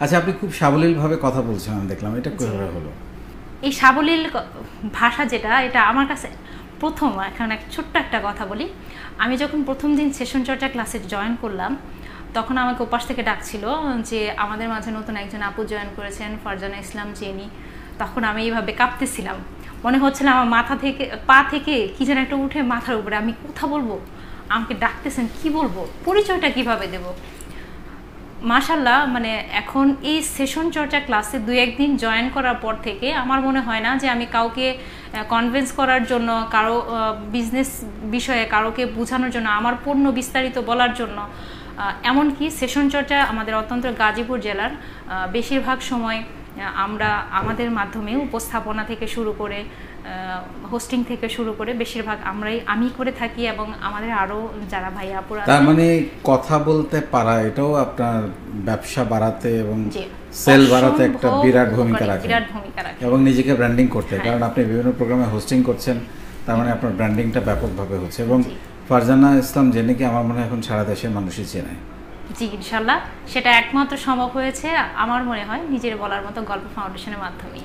আচ্ছা, আপনি খুব সাবলীলভাবে কথা বলছেন, আমি দেখলাম, এটা কিভাবে হলো? এই সাবলীল ভাষা যেটা, এটা আমার কাছে প্রথম। এখন এক ছোট্ট একটা কথা বলি। আমি যখন প্রথম দিন সেশন চর্চা ক্লাসে জয়েন করলাম, তখন আমাকে ওপাশ থেকে ডাকছিল যে আমাদের মাঝে নতুন একজন আপু জয়েন করেছেন, ফারজানা ইসলাম জেনি। তখন আমি এইভাবে কাঁপতেছিলাম, মনে হচ্ছিল আমার মাথা থেকে পা থেকে কি যেন একটা উঠে মাথার উপরে। আমি কথা বলবো, আমাকে ডাকতেছেন, কি বলবো, পরিচয়টা কিভাবে দেব। মাশাল্লাহ, মানে এখন এই সেশন চর্চা ক্লাসে 2-1 দিন জয়েন করার পর থেকে আমার মনে হয় না যে আমি কাউকে কনভিন্স করার জন্য, কারো বিজনেস বিষয়ে কারোকে বোঝানোর জন্য, আমার পণ্য বিস্তারিত বলার জন্য, এমনকি সেশন চর্চা আমাদের অত্যন্ত গাজীপুর জেলার বেশিরভাগ সময় আমরা আমাদের মাধ্যমে উপস্থাপনা থেকে শুরু করে হোস্টিং থেকে শুরু করে বেশিরভাগ আমি করে থাকি, এবং আমাদের আরও যারা ভাইয়া আপুরা। তার মানে কথা বলতে পারা এটাও আপনার ব্যবসা বাড়াতে এবং সেল বাড়াতে একটা বিরাট ভূমিকা রাখে, এবং নিজেকে ব্র্যান্ডিং করতে। কারণ আপনি বিভিন্ন প্রোগ্রামে হোস্টিং করছেন, তার মানে আপনার ব্র্যান্ডিংটা ব্যাপকভাবে হচ্ছে। এবং ফারজানা ইসলাম জেনিকে আমার মনে হয় এখন সারা দেশের মানুষই চেনে। জি, ইনশাল্লাহ সেটা একমাত্র সম্ভব হয়েছে আমার মনে হয় নিজের বলার মতো গল্প ফাউন্ডেশনের মাধ্যমেই।